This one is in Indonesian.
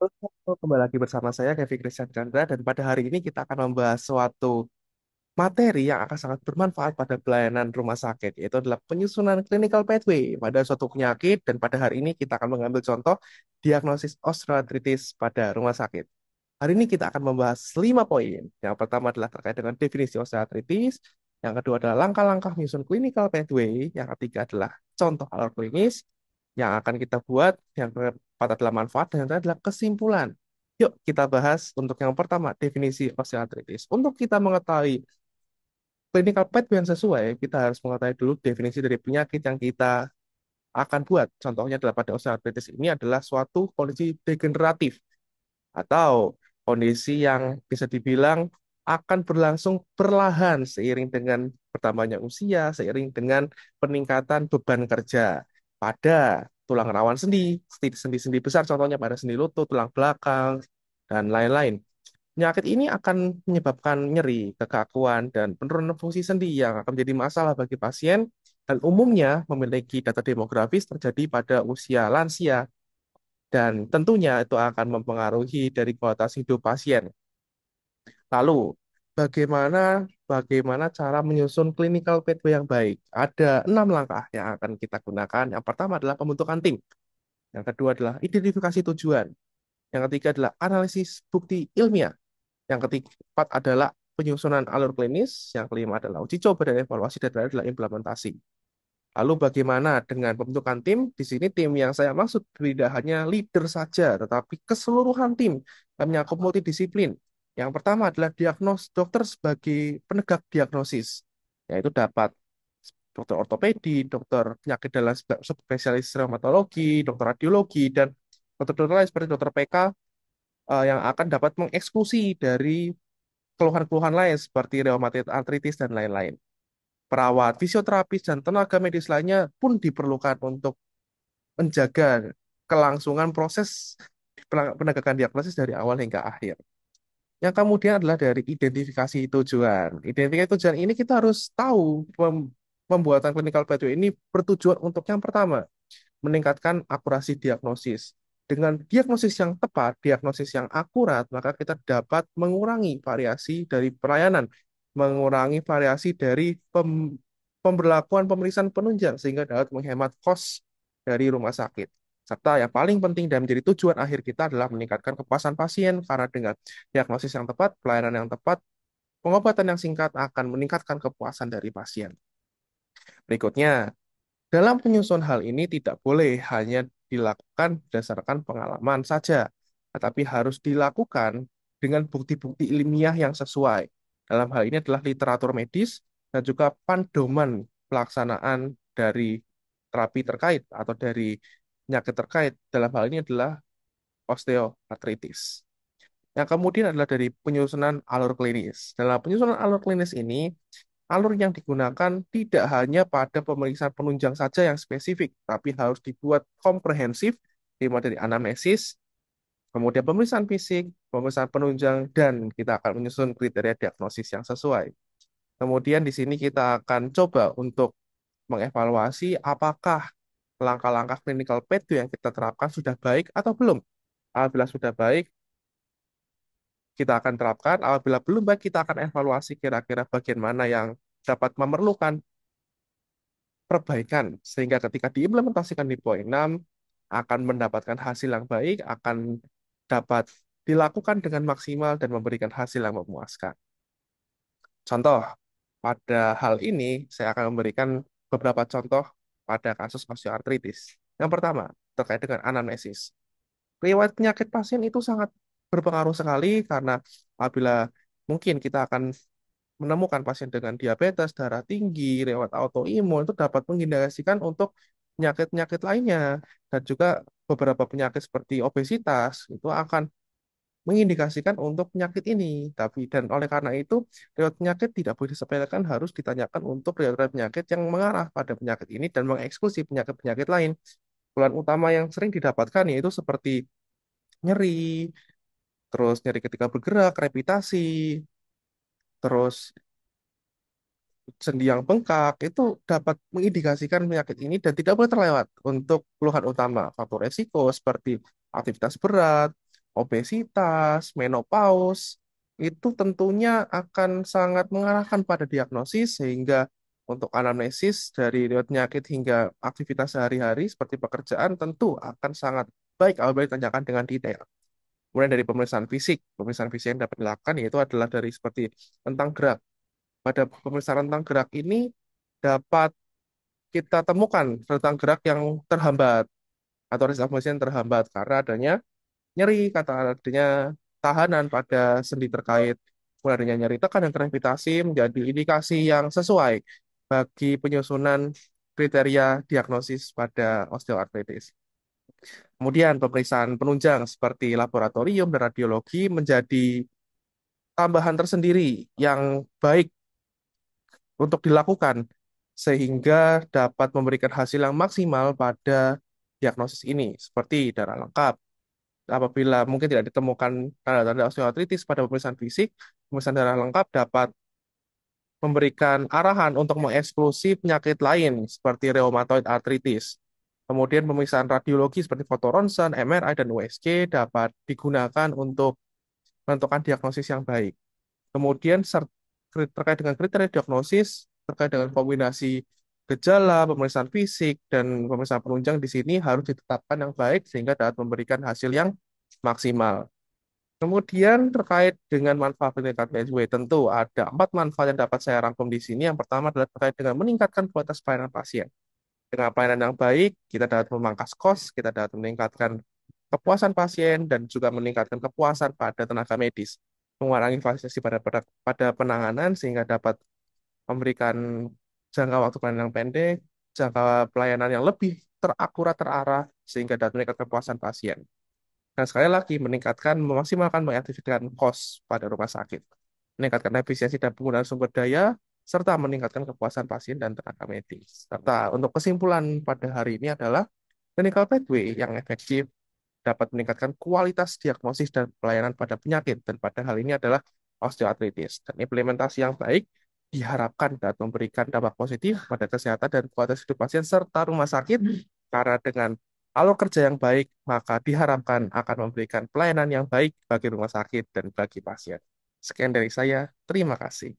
Halo, kembali lagi bersama saya Kevin Christian Chandra dan pada hari ini kita akan membahas suatu materi yang akan sangat bermanfaat pada pelayanan rumah sakit, yaitu adalah penyusunan clinical pathway pada suatu penyakit. Dan pada hari ini kita akan mengambil contoh diagnosis osteoartritis pada rumah sakit. Hari ini kita akan membahas 5 poin. Yang pertama adalah terkait dengan definisi osteoartritis, yang kedua adalah langkah-langkah menyusun clinical pathway, yang ketiga adalah contoh alur klinis yang akan kita buat, yang keempat adalah manfaat, dan yang terakhir adalah kesimpulan. Yuk kita bahas untuk yang pertama, definisi osteoartritis. Untuk kita mengetahui clinical pathway yang sesuai, kita harus mengetahui dulu definisi dari penyakit yang kita akan buat. Contohnya adalah pada osteoartritis ini adalah suatu kondisi degeneratif atau kondisi yang bisa dibilang akan berlangsung perlahan seiring dengan bertambahnya usia, seiring dengan peningkatan beban kerja pada tulang rawan sendi, sendi-sendi besar, contohnya pada sendi lutut, tulang belakang, dan lain-lain. Penyakit ini akan menyebabkan nyeri, kekakuan, dan penurunan fungsi sendi yang akan menjadi masalah bagi pasien dan umumnya memiliki data demografis terjadi pada usia lansia dan tentunya itu akan mempengaruhi dari kualitas hidup pasien. Lalu, bagaimana bagaimana cara menyusun clinical pathway yang baik? Ada 6 langkah yang akan kita gunakan. Yang pertama adalah pembentukan tim. Yang kedua adalah identifikasi tujuan. Yang ketiga adalah analisis bukti ilmiah. Yang keempat adalah penyusunan alur klinis. Yang kelima adalah uji coba dan evaluasi. Dan terakhir adalah implementasi. Lalu bagaimana dengan pembentukan tim? Di sini tim yang saya maksud tidak hanya leader saja, tetapi keseluruhan tim yang mencakup multidisiplin. Yang pertama adalah dokter sebagai penegak diagnosis, yaitu dapat dokter ortopedi, dokter penyakit dalam spesialis rheumatologi, dokter radiologi, dan dokter-dokter lain seperti dokter PK yang akan dapat mengeksekusi dari keluhan-keluhan lain seperti rheumatoid arthritis dan lain-lain. Perawat, fisioterapis, dan tenaga medis lainnya pun diperlukan untuk menjaga kelangsungan proses penegakan diagnosis dari awal hingga akhir. Yang kemudian adalah dari identifikasi tujuan. Identifikasi tujuan ini kita harus tahu pembuatan clinical pathway ini bertujuan untuk yang pertama, meningkatkan akurasi diagnosis. Dengan diagnosis yang tepat, diagnosis yang akurat, maka kita dapat mengurangi variasi dari pelayanan, mengurangi variasi dari pemberlakuan pemeriksaan penunjang, sehingga dapat menghemat kos dari rumah sakit. Serta yang paling penting dan menjadi tujuan akhir kita adalah meningkatkan kepuasan pasien, karena dengan diagnosis yang tepat, pelayanan yang tepat, pengobatan yang singkat akan meningkatkan kepuasan dari pasien. Berikutnya, dalam penyusun hal ini tidak boleh hanya dilakukan berdasarkan pengalaman saja, tetapi harus dilakukan dengan bukti-bukti ilmiah yang sesuai. Dalam hal ini adalah literatur medis dan juga pandoman pelaksanaan dari terapi terkait atau dari penyakit terkait. Dalam hal ini adalah osteoartritis. Yang kemudian adalah dari penyusunan alur klinis. Dalam penyusunan alur klinis ini, alur yang digunakan tidak hanya pada pemeriksaan penunjang saja yang spesifik, tapi harus dibuat komprehensif, dimulai dari anamnesis, kemudian pemeriksaan fisik, pemeriksaan penunjang, dan kita akan menyusun kriteria diagnosis yang sesuai. Kemudian di sini kita akan coba untuk mengevaluasi apakah langkah-langkah clinical pathway yang kita terapkan sudah baik atau belum. Apabila sudah baik, kita akan terapkan. Apabila belum baik, kita akan evaluasi kira-kira bagian mana yang dapat memerlukan perbaikan. Sehingga ketika diimplementasikan di poin 6, akan mendapatkan hasil yang baik, akan dapat dilakukan dengan maksimal dan memberikan hasil yang memuaskan. Contoh, pada hal ini saya akan memberikan beberapa contoh pada kasus osteoartritis. Yang pertama, terkait dengan anamnesis. Riwayat penyakit pasien itu sangat berpengaruh sekali karena apabila mungkin kita akan menemukan pasien dengan diabetes, darah tinggi, riwayat autoimun itu dapat mengindikasikan untuk penyakit-penyakit lainnya dan juga beberapa penyakit seperti obesitas itu akan mengindikasikan untuk penyakit ini. Tapi dan oleh karena itu riwayat penyakit tidak boleh disepelekan, harus ditanyakan untuk riwayat penyakit yang mengarah pada penyakit ini dan mengeksklusi penyakit-penyakit lain. Keluhan utama yang sering didapatkan yaitu seperti nyeri, terus nyeri ketika bergerak, krepitasi, terus sendi yang bengkak, itu dapat mengindikasikan penyakit ini dan tidak boleh terlewat untuk keluhan utama. Faktor resiko seperti aktivitas berat, obesitas, menopause, itu tentunya akan sangat mengarahkan pada diagnosis sehingga untuk anamnesis dari riwayat penyakit hingga aktivitas sehari-hari seperti pekerjaan tentu akan sangat baik apabila ditanyakan dengan detail. Kemudian dari pemeriksaan fisik yang dapat dilakukan yaitu adalah dari seperti tentang gerak. Pada pemeriksaan tentang gerak ini dapat kita temukan tentang gerak yang terhambat atau range of motion terhambat karena adanya nyeri, kata adanya tahanan pada sendi terkait. Kemudian adanya nyeri tekan dan gravitasi menjadi indikasi yang sesuai bagi penyusunan kriteria diagnosis pada osteoartritis. Kemudian pemeriksaan penunjang seperti laboratorium dan radiologi menjadi tambahan tersendiri yang baik untuk dilakukan sehingga dapat memberikan hasil yang maksimal pada diagnosis ini seperti darah lengkap. Apabila mungkin tidak ditemukan tanda-tanda osteoartritis pada pemeriksaan fisik, pemeriksaan darah lengkap dapat memberikan arahan untuk mengeksklusi penyakit lain seperti rheumatoid arthritis. Kemudian pemeriksaan radiologi seperti foto ronsen, MRI, dan USG dapat digunakan untuk menentukan diagnosis yang baik. Kemudian terkait dengan kriteria diagnosis, terkait dengan kombinasi gejala, pemeriksaan fisik, dan pemeriksaan penunjang di sini harus ditetapkan yang baik sehingga dapat memberikan hasil yang maksimal. Kemudian terkait dengan manfaat peningkatan PSW, tentu ada 4 manfaat yang dapat saya rangkum di sini. Yang pertama adalah terkait dengan meningkatkan kualitas pelayanan pasien. Dengan pelayanan yang baik, kita dapat memangkas kos, kita dapat meningkatkan kepuasan pasien, dan juga meningkatkan kepuasan pada tenaga medis. Mengurangi fasilitas pada penanganan sehingga dapat memberikan jangka waktu pelayanan yang pendek, jangka pelayanan yang lebih terakurat, terarah, sehingga dapat meningkatkan kepuasan pasien. Dan sekali lagi, memaksimalkan mengefektifkan kos pada rumah sakit, meningkatkan efisiensi dan penggunaan sumber daya, serta meningkatkan kepuasan pasien dan tenaga medis. Serta untuk kesimpulan pada hari ini adalah clinical pathway yang efektif dapat meningkatkan kualitas diagnosis dan pelayanan pada penyakit, dan pada hal ini adalah osteoartritis. Dan implementasi yang baik diharapkan dapat memberikan dampak positif pada kesehatan dan kualitas hidup pasien serta rumah sakit, karena dengan alur kerja yang baik, maka diharapkan akan memberikan pelayanan yang baik bagi rumah sakit dan bagi pasien. Sekian dari saya, terima kasih.